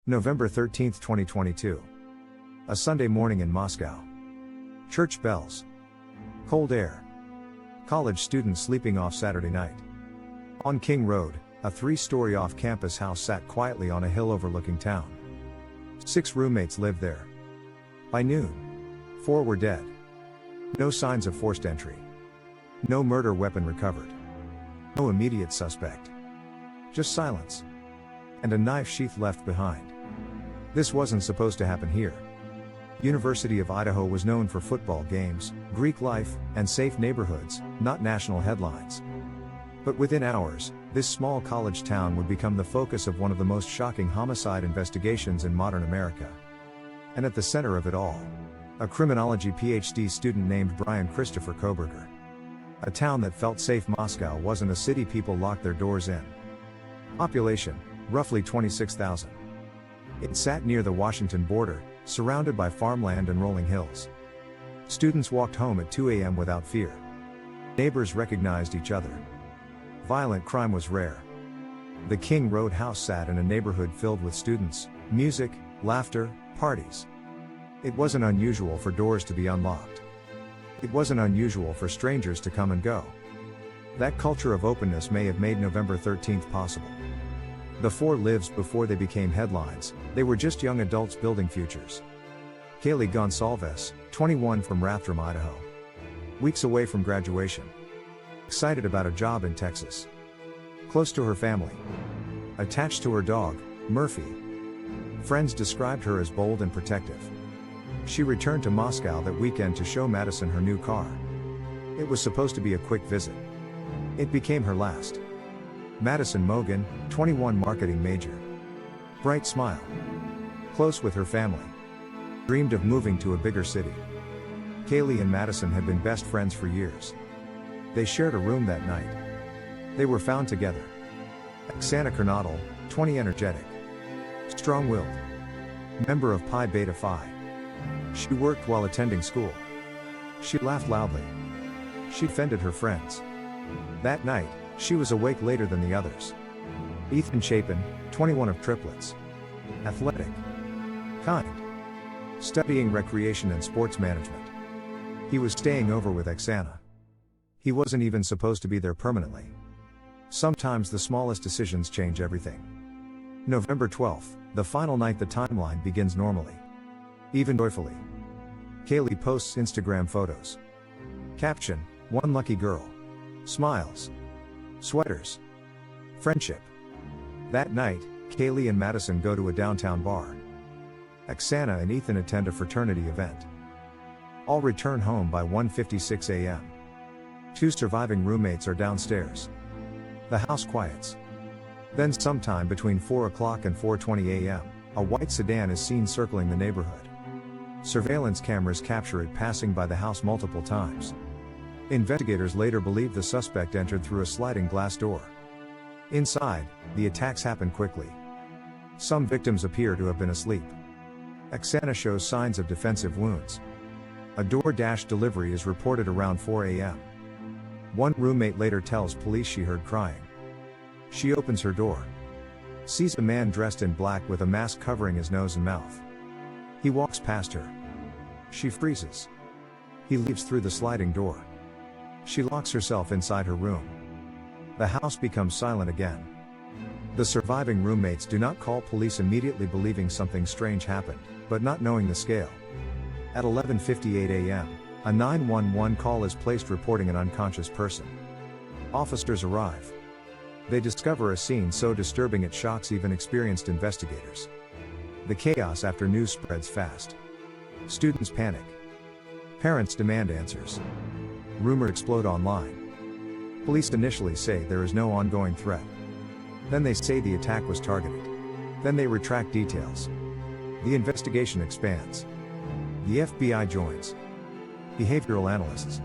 November 13, 2022. A Sunday morning in Moscow. Church bells. Cold air. College students sleeping off Saturday night. On King Road, a 3-story off-campus house sat quietly on a hill overlooking town. 6 roommates lived there. By noon, 4 were dead. No signs of forced entry. No murder weapon recovered. No immediate suspect. Just silence. And a knife sheath left behind. This wasn't supposed to happen here. University of Idaho was known for football games, Greek life, and safe neighborhoods, not national headlines. But within hours, this small college town would become the focus of one of the most shocking homicide investigations in modern America. And at the center of it all, a criminology PhD student named Bryan Kohberger. A town that felt safe. Moscow wasn't a city people locked their doors in. Population, roughly 26,000. It sat near the Washington border, surrounded by farmland and rolling hills. Students walked home at 2 a.m. without fear. Neighbors recognized each other. Violent crime was rare. The King Road house sat in a neighborhood filled with students, music, laughter, parties. It wasn't unusual for doors to be unlocked. It wasn't unusual for strangers to come and go. That culture of openness may have made November 13th possible. The 4 lives before they became headlines, they were just young adults building futures. Kaylee Gonsalves, 21 from Rathdrum, Idaho. Weeks away from graduation. Excited about a job in Texas. Close to her family. Attached to her dog, Murphy. Friends described her as bold and protective. She returned to Moscow that weekend to show Madison her new car. It was supposed to be a quick visit. It became her last. Madison Mogan, 21, marketing major. Bright smile. Close with her family. Dreamed of moving to a bigger city. Kaylee and Madison had been best friends for years. They shared a room that night. They were found together. Oksana Kernodle, 20, energetic. Strong-willed. Member of Pi Beta Phi. She worked while attending school. She laughed loudly. She defended her friends. That night, she was awake later than the others. Ethan Chapin, 21, of triplets. Athletic. Kind. Studying recreation and sports management. He was staying over with Oksana. He wasn't even supposed to be there permanently. Sometimes the smallest decisions change everything. November 12th, the final night. The timeline begins normally. Even joyfully. Kaylee posts Instagram photos. Caption: one lucky girl. Smiles. Sweaters. Friendship. That night, Kaylee and Madison go to a downtown bar. Oksana and Ethan attend a fraternity event. All return home by 1:56 a.m. 2 surviving roommates are downstairs. The house quiets. Then sometime between 4 o'clock and 4:20 a.m., a white sedan is seen circling the neighborhood. Surveillance cameras capture it passing by the house multiple times. Investigators later believe the suspect entered through a sliding glass door. Inside, the attacks happen quickly. Some victims appear to have been asleep. Oksana shows signs of defensive wounds. A DoorDash delivery is reported around 4 a.m. One roommate later tells police she heard crying. She opens her door. Sees a man dressed in black with a mask covering his nose and mouth. He walks past her. She freezes. He leaves through the sliding door. She locks herself inside her room. The house becomes silent again. The surviving roommates do not call police, immediately believing something strange happened, but not knowing the scale. At 11:58 a.m., a 911 call is placed reporting an unconscious person. Officers arrive. They discover a scene so disturbing it shocks even experienced investigators. The chaos after news spreads fast. Students panic. Parents demand answers. Rumors explode online. Police initially say there is no ongoing threat. Then they say the attack was targeted. Then they retract details. The investigation expands. The FBI joins. Behavioral analysts.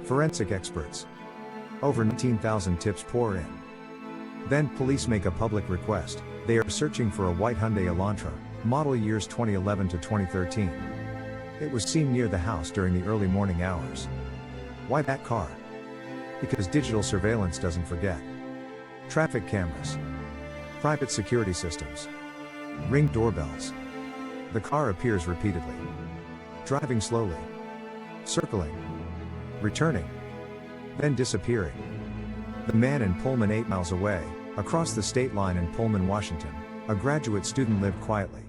Forensic experts. Over 19,000 tips pour in. Then police make a public request. They are searching for a white Hyundai Elantra, model years 2011 to 2013. It was seen near the house during the early morning hours. Why that car? Because digital surveillance doesn't forget. Traffic cameras. Private security systems. Ring doorbells. The car appears repeatedly. Driving slowly. Circling. Returning. Then disappearing. The man in Pullman 8 miles away, across the state line in Pullman, Washington, a graduate student lived quietly.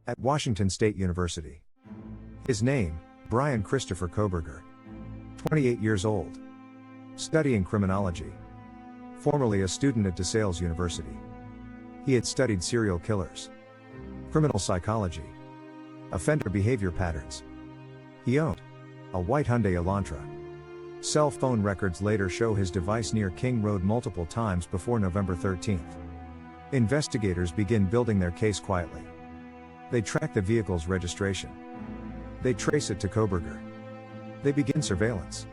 At Washington State University. His name, Bryan Christopher Kohberger. 28 years old. Studying criminology. Formerly a student at DeSales University. He had studied serial killers. Criminal psychology. Offender behavior patterns. He owned a white Hyundai Elantra. Cell phone records later show his device near King Road multiple times before November 13th. Investigators begin building their case quietly. They track the vehicle's registration. They trace it to Kohberger. They begin surveillance.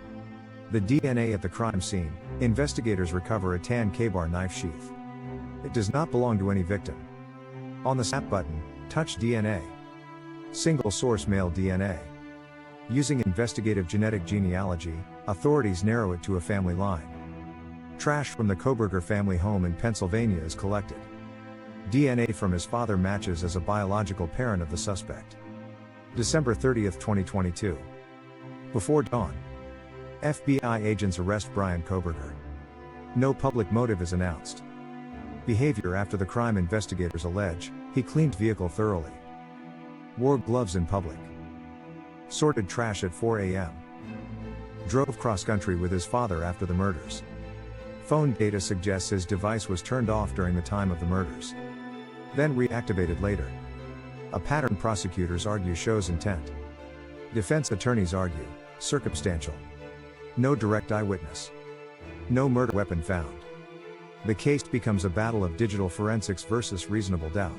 The DNA at the crime scene, investigators recover a tan K-bar knife sheath. It does not belong to any victim. On the snap button, touch DNA. Single source male DNA. Using investigative genetic genealogy, authorities narrow it to a family line. Trash from the Kohberger family home in Pennsylvania is collected. DNA from his father matches as a biological parent of the suspect. December 30, 2022. Before dawn. FBI agents arrest Bryan Kohberger. No public motive is announced. Behavior after the crime, investigators allege, he cleaned vehicle thoroughly. Wore gloves in public. Sorted trash at 4 a.m. Drove cross-country with his father after the murders. Phone data suggests his device was turned off during the time of the murders. Then reactivated later. A pattern prosecutors argue shows intent. Defense attorneys argue, circumstantial. No direct eyewitness. No murder weapon found. The case becomes a battle of digital forensics versus reasonable doubt.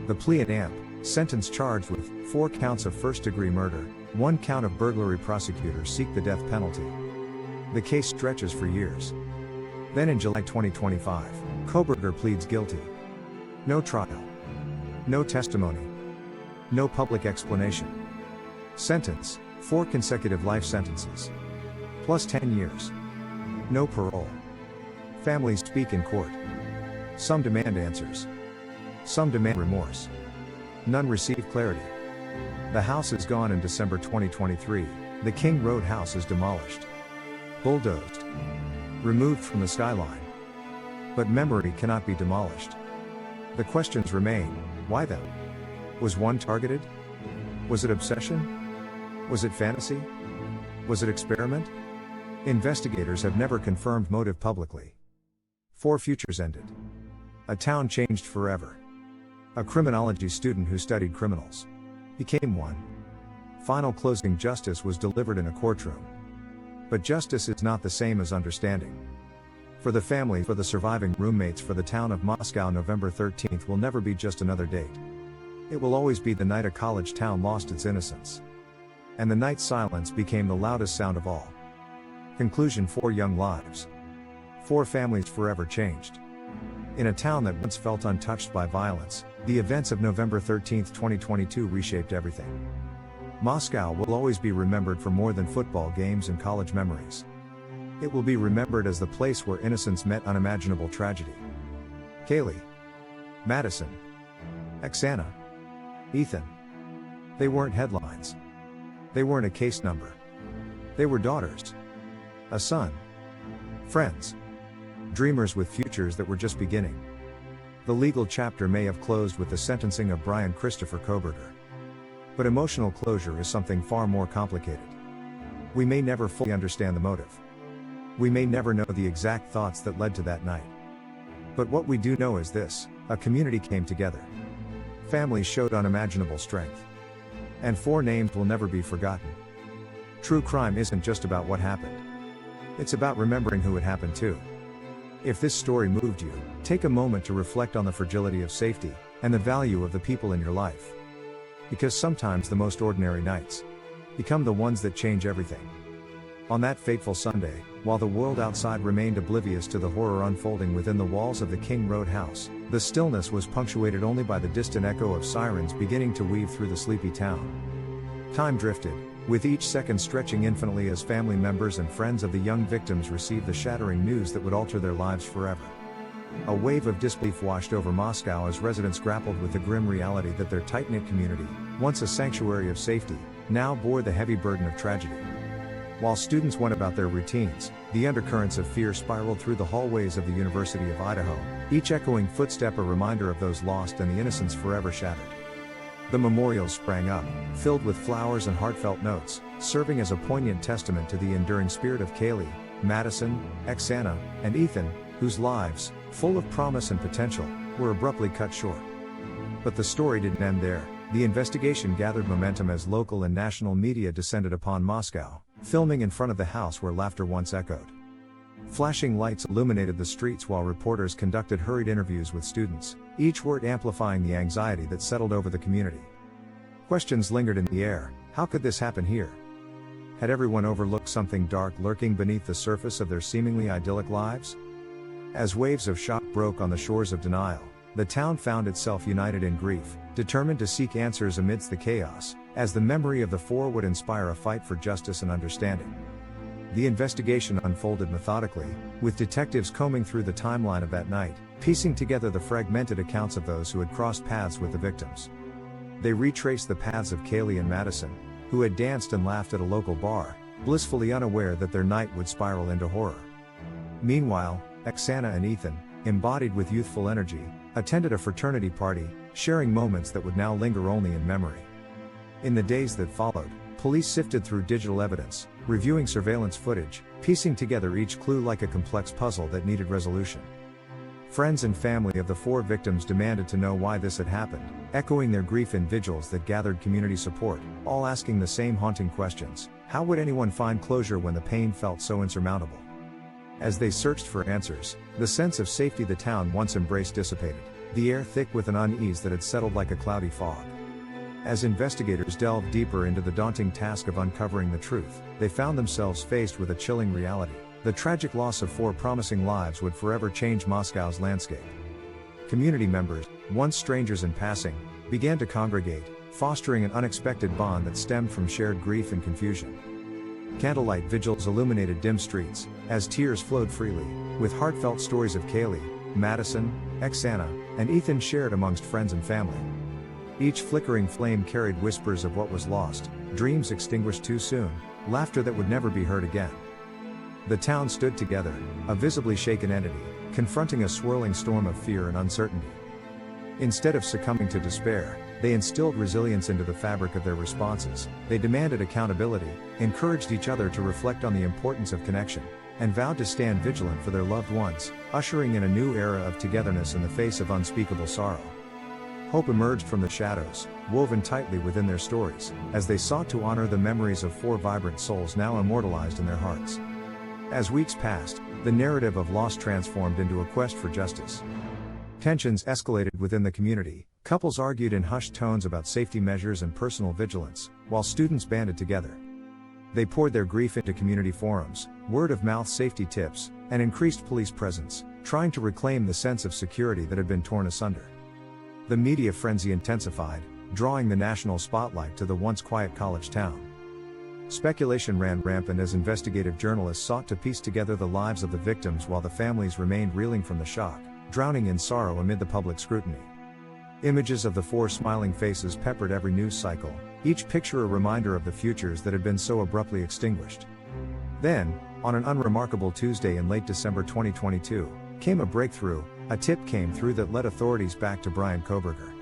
The plea in amp, sentence charged with 4 counts of first-degree murder, 1 count of burglary. Prosecutors seek the death penalty. The case stretches for years. Then in July 2025, Kohberger pleads guilty. No trial. No testimony. No public explanation. Sentence, 4 consecutive life sentences. Plus 10 years. No parole. Families speak in court. Some demand answers. Some demand remorse. None receive clarity. The house is gone in December 2023, the King Road house is demolished. Bulldozed. Removed from the skyline. But memory cannot be demolished. The questions remain, why them? Was one targeted? Was it obsession? Was it fantasy? Was it experiment? Investigators have never confirmed motive publicly. 4 futures ended. A town changed forever. A criminology student who studied criminals became one. Final closing justice was delivered in a courtroom. But justice is not the same as understanding. For the family, for the surviving roommates, for the town of Moscow, November 13th will never be just another date. It will always be the night a college town lost its innocence. And the night's silence became the loudest sound of all. Conclusion: 4 young lives. 4 families forever changed. In a town that once felt untouched by violence, the events of November 13, 2022 reshaped everything. Moscow will always be remembered for more than football games and college memories. It will be remembered as the place where innocence met unimaginable tragedy. Kaylee, Madison, Oksana, Ethan. They weren't headlines. They weren't a case number. They were daughters. A son. Friends. Dreamers with futures that were just beginning. The legal chapter may have closed with the sentencing of Bryan Christopher Kohberger. But emotional closure is something far more complicated. We may never fully understand the motive. We may never know the exact thoughts that led to that night. But what we do know is this: a community came together. Families showed unimaginable strength. And 4 names will never be forgotten. True crime isn't just about what happened. It's about remembering who it happened to. If this story moved you, take a moment to reflect on the fragility of safety, and the value of the people in your life. Because sometimes the most ordinary nights become the ones that change everything. On that fateful Sunday, while the world outside remained oblivious to the horror unfolding within the walls of the King Road house, the stillness was punctuated only by the distant echo of sirens beginning to weave through the sleepy town. Time drifted, with each second stretching infinitely as family members and friends of the young victims received the shattering news that would alter their lives forever. A wave of disbelief washed over Moscow as residents grappled with the grim reality that their tight-knit community, once a sanctuary of safety, now bore the heavy burden of tragedy. While students went about their routines, the undercurrents of fear spiraled through the hallways of the University of Idaho, each echoing footstep a reminder of those lost and the innocence forever shattered. The memorials sprang up, filled with flowers and heartfelt notes, serving as a poignant testament to the enduring spirit of Kaylee, Madison, Oksana, and Ethan, whose lives, full of promise and potential, were abruptly cut short. But the story didn't end there. The investigation gathered momentum as local and national media descended upon Moscow, filming in front of the house where laughter once echoed. Flashing lights illuminated the streets while reporters conducted hurried interviews with students, each word amplifying the anxiety that settled over the community. Questions lingered in the air. How could this happen here? Had everyone overlooked something dark lurking beneath the surface of their seemingly idyllic lives? As waves of shock broke on the shores of denial, the town found itself united in grief, determined to seek answers amidst the chaos, as the memory of the four would inspire a fight for justice and understanding. The investigation unfolded methodically, with detectives combing through the timeline of that night, piecing together the fragmented accounts of those who had crossed paths with the victims. They retraced the paths of Kaylee and Madison, who had danced and laughed at a local bar, blissfully unaware that their night would spiral into horror. Meanwhile, Oksana and Ethan, embodied with youthful energy, attended a fraternity party, sharing moments that would now linger only in memory. In the days that followed, police sifted through digital evidence, reviewing surveillance footage, piecing together each clue like a complex puzzle that needed resolution. Friends and family of the four victims demanded to know why this had happened, echoing their grief in vigils that gathered community support, all asking the same haunting questions. How would anyone find closure when the pain felt so insurmountable? As they searched for answers, the sense of safety the town once embraced dissipated, the air thick with an unease that had settled like a cloudy fog. As investigators delved deeper into the daunting task of uncovering the truth, they found themselves faced with a chilling reality. The tragic loss of four promising lives would forever change Moscow's landscape. Community members, once strangers in passing, began to congregate, fostering an unexpected bond that stemmed from shared grief and confusion. Candlelight vigils illuminated dim streets, as tears flowed freely, with heartfelt stories of Kaylee, Madison, Oksana, and Ethan shared amongst friends and family. Each flickering flame carried whispers of what was lost, dreams extinguished too soon, laughter that would never be heard again. The town stood together, a visibly shaken entity, confronting a swirling storm of fear and uncertainty. Instead of succumbing to despair, they instilled resilience into the fabric of their responses. They demanded accountability, encouraged each other to reflect on the importance of connection, and vowed to stand vigilant for their loved ones, ushering in a new era of togetherness in the face of unspeakable sorrow. Hope emerged from the shadows, woven tightly within their stories, as they sought to honor the memories of four vibrant souls now immortalized in their hearts. As weeks passed, the narrative of loss transformed into a quest for justice. Tensions escalated within the community, couples argued in hushed tones about safety measures and personal vigilance, while students banded together. They poured their grief into community forums, word-of-mouth safety tips, and increased police presence, trying to reclaim the sense of security that had been torn asunder. The media frenzy intensified, drawing the national spotlight to the once quiet college town. Speculation ran rampant as investigative journalists sought to piece together the lives of the victims while the families remained reeling from the shock, drowning in sorrow amid the public scrutiny. Images of the four smiling faces peppered every news cycle, each picture a reminder of the futures that had been so abruptly extinguished. Then, on an unremarkable Tuesday in late December 2022, came a breakthrough. A tip came through that led authorities back to Bryan Kohberger.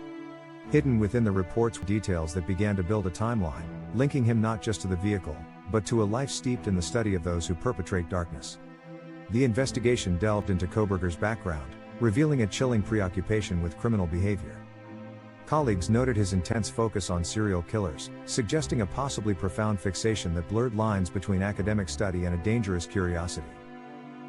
Hidden within the reports were details that began to build a timeline, linking him not just to the vehicle, but to a life steeped in the study of those who perpetrate darkness. The investigation delved into Kohberger's background, revealing a chilling preoccupation with criminal behavior. Colleagues noted his intense focus on serial killers, suggesting a possibly profound fixation that blurred lines between academic study and a dangerous curiosity.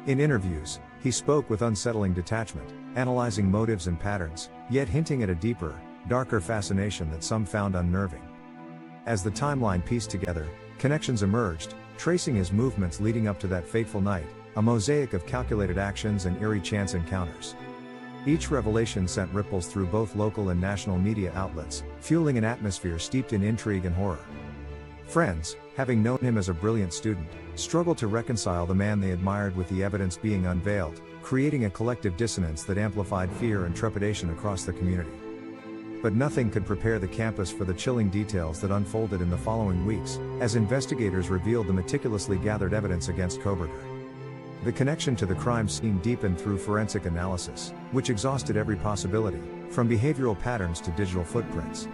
In interviews, he spoke with unsettling detachment, analyzing motives and patterns, yet hinting at a deeper, darker fascination that some found unnerving. As the timeline pieced together, connections emerged, tracing his movements leading up to that fateful night, a mosaic of calculated actions and eerie chance encounters. Each revelation sent ripples through both local and national media outlets, fueling an atmosphere steeped in intrigue and horror. Friends, having known him as a brilliant student, struggled to reconcile the man they admired with the evidence being unveiled, creating a collective dissonance that amplified fear and trepidation across the community. But nothing could prepare the campus for the chilling details that unfolded in the following weeks, as investigators revealed the meticulously gathered evidence against Kohberger. The connection to the crime scene deepened through forensic analysis, which exhausted every possibility, from behavioral patterns to digital footprints.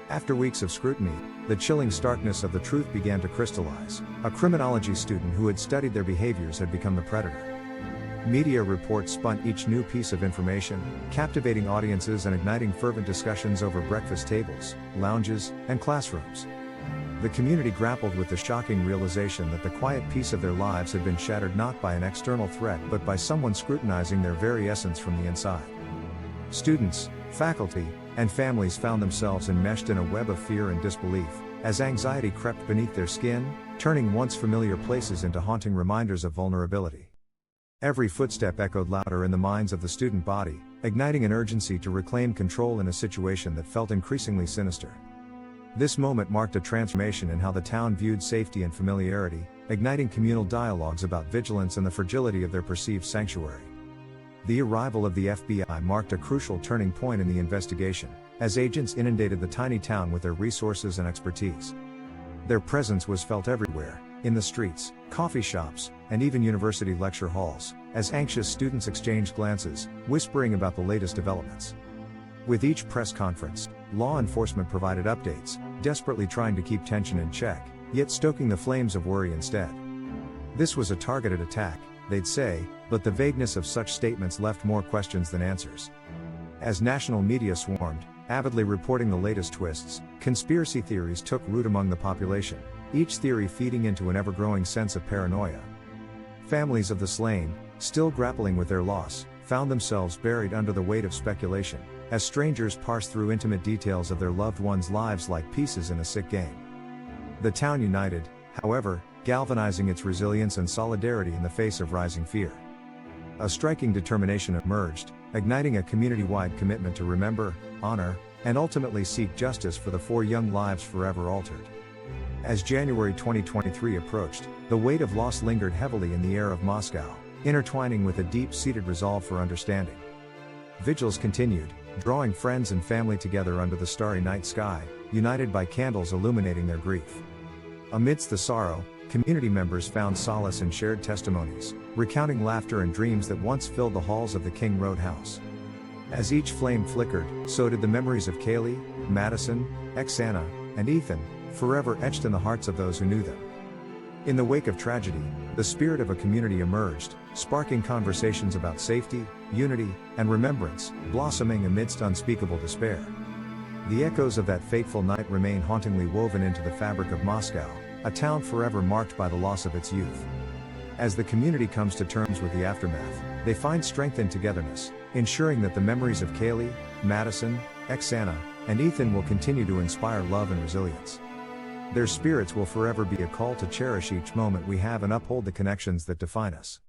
After weeks of scrutiny, the chilling starkness of the truth began to crystallize. A criminology student who had studied their behaviors had become the predator. Media reports spun each new piece of information, captivating audiences and igniting fervent discussions over breakfast tables, lounges, and classrooms. The community grappled with the shocking realization that the quiet peace of their lives had been shattered not by an external threat but by someone scrutinizing their very essence from the inside. Students, faculty, and families found themselves enmeshed in a web of fear and disbelief, as anxiety crept beneath their skin, turning once familiar places into haunting reminders of vulnerability. Every footstep echoed louder in the minds of the student body, igniting an urgency to reclaim control in a situation that felt increasingly sinister. This moment marked a transformation in how the town viewed safety and familiarity, igniting communal dialogues about vigilance and the fragility of their perceived sanctuary. The arrival of the FBI marked a crucial turning point in the investigation, as agents inundated the tiny town with their resources and expertise. Their presence was felt everywhere, in the streets, coffee shops, and even university lecture halls, as anxious students exchanged glances, whispering about the latest developments. With each press conference, law enforcement provided updates, desperately trying to keep tension in check, yet stoking the flames of worry instead. This was a targeted attack, they'd say, but the vagueness of such statements left more questions than answers. As national media swarmed, avidly reporting the latest twists, conspiracy theories took root among the population, each theory feeding into an ever-growing sense of paranoia. Families of the slain, still grappling with their loss, found themselves buried under the weight of speculation, as strangers parsed through intimate details of their loved ones' lives like pieces in a sick game. The town united, however, galvanizing its resilience and solidarity in the face of rising fear. A striking determination emerged, igniting a community-wide commitment to remember, honor, and ultimately seek justice for the 4 young lives forever altered. As January 2023 approached, the weight of loss lingered heavily in the air of Moscow, intertwining with a deep-seated resolve for understanding. Vigils continued, drawing friends and family together under the starry night sky, united by candles illuminating their grief. Amidst the sorrow, community members found solace in shared testimonies, recounting laughter and dreams that once filled the halls of the King Road house. As each flame flickered, so did the memories of Kaylee, Madison, Oksana, and Ethan, forever etched in the hearts of those who knew them. In the wake of tragedy, the spirit of a community emerged, sparking conversations about safety, unity, and remembrance, blossoming amidst unspeakable despair. The echoes of that fateful night remain hauntingly woven into the fabric of Moscow, a town forever marked by the loss of its youth. As the community comes to terms with the aftermath, they find strength in togetherness, ensuring that the memories of Kaylee, Madison, Oksana, and Ethan will continue to inspire love and resilience. Their spirits will forever be a call to cherish each moment we have and uphold the connections that define us.